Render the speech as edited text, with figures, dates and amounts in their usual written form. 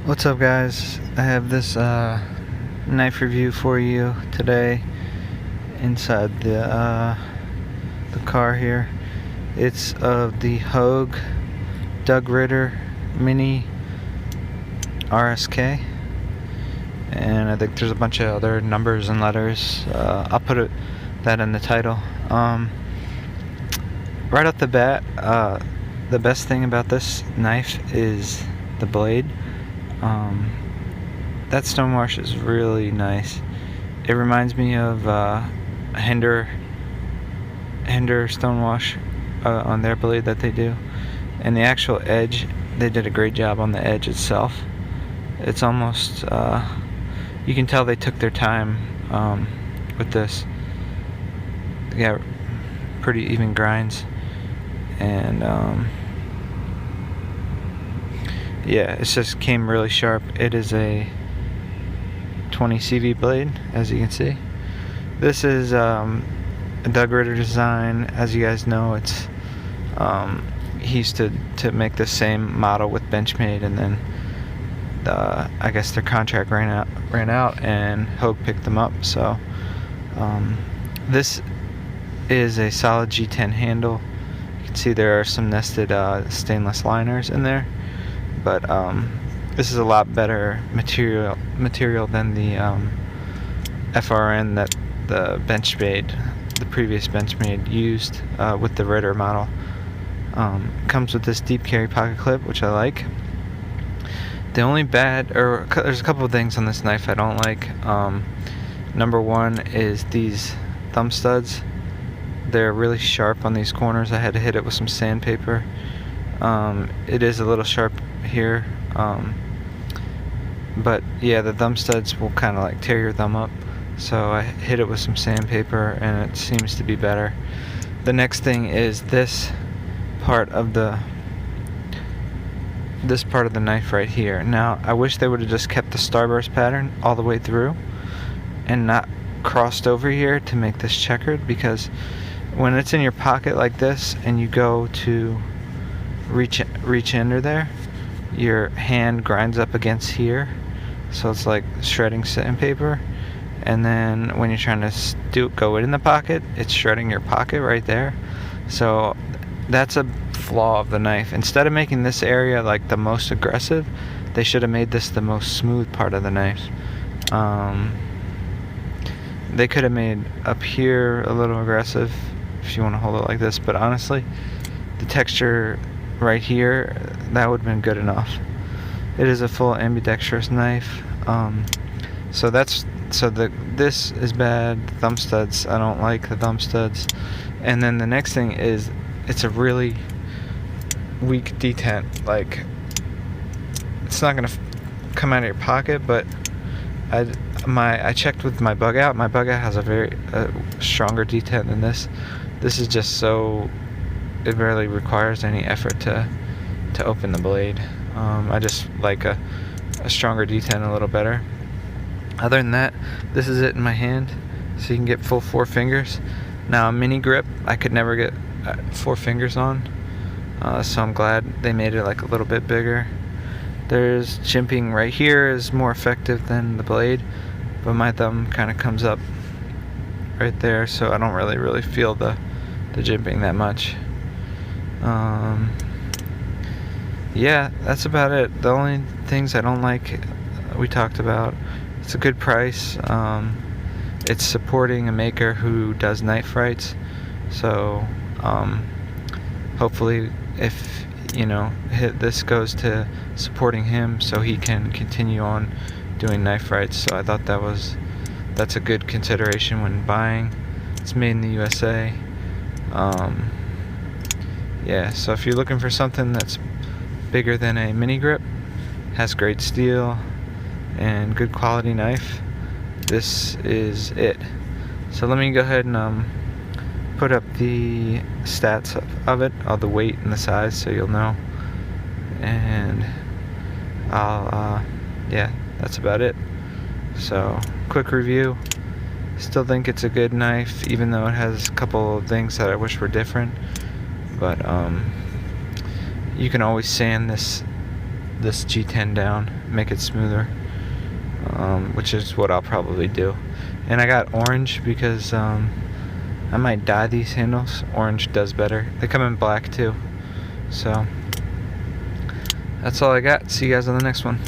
What's up, guys? I have this knife review for you today inside the car here. It's of the Hogue Ritter Mini-RSK, and I think there's a bunch of other numbers and letters. I'll put that in the title. Right off the bat, the best thing about this knife is the blade. That stonewash is really nice. It reminds me of Hinder stonewash on their blade that they do, and the actual edge, they did a great job on the edge itself. It's almost you can tell they took their time with this. They got pretty even grinds, and yeah, it just came really sharp. It is a 20 CV blade, as you can see. This is a Doug Ritter design. As you guys know, it's he used to make the same model with Benchmade, and then I guess their contract ran out, and Hogue picked them up. So this is a solid G10 handle. You can see there are some nested stainless liners in there. But this is a lot better material than the FRN that the previous Benchmade used with the Ritter model. Comes with this deep carry pocket clip, which I like. The only there's a couple of things on this knife I don't like. Number one is these thumb studs. They're really sharp on these corners. I had to hit it with some sandpaper. It is a little sharp here, but yeah, the thumb studs will kind of like tear your thumb up, so I hit it with some sandpaper and it seems to be better. The next thing is this part of the knife right here. Now I wish they would have just kept the starburst pattern all the way through and not crossed over here to make this checkered, because when it's in your pocket like this and you go to reach under there, your hand grinds up against here, so it's like shredding sandpaper. And then when you're trying to go in the pocket, it's shredding your pocket right there. So that's a flaw of the knife. Instead of making this area like the most aggressive, they should have made this the most smooth part of the knife. They could have made up here a little aggressive if you want to hold it like this, but honestly, the texture right here, that would have been good enough. It is a full ambidextrous knife. This is bad. The thumb studs, I don't like the thumb studs. And then the next thing is, it's a really weak detent. Like, it's not gonna come out of your pocket, but I checked with my bug out. My bug out has a very stronger detent than this. This is just so, it barely requires any effort to open the blade. I just like a stronger detent a little better. Other than that, this is it in my hand, so you can get full 4 fingers. Now a mini grip, I could never get 4 fingers on, so I'm glad they made it like a little bit bigger. There's jimping right here is more effective than the blade, but my thumb kind of comes up right there, so I don't really feel the jimping that much. Yeah, that's about it. The only things I don't like, we talked about. It's a good price. It's supporting a maker who does knife rights, so hopefully, if this goes to supporting him, so he can continue on doing knife rights. So I thought that's a good consideration when buying. It's made in the USA. Yeah, so if you're looking for something that's bigger than a mini grip, has great steel, and good quality knife, this is it. So let me go ahead and put up the stats of it, all the weight and the size, so you'll know. And I'll yeah, that's about it. So quick review. Still think it's a good knife, even though it has a couple of things that I wish were different. But you can always sand this this G10 down, make it smoother, which is what I'll probably do. And I got orange because I might dye these handles. Orange does better. They come in black too. So that's all I got. See you guys on the next one.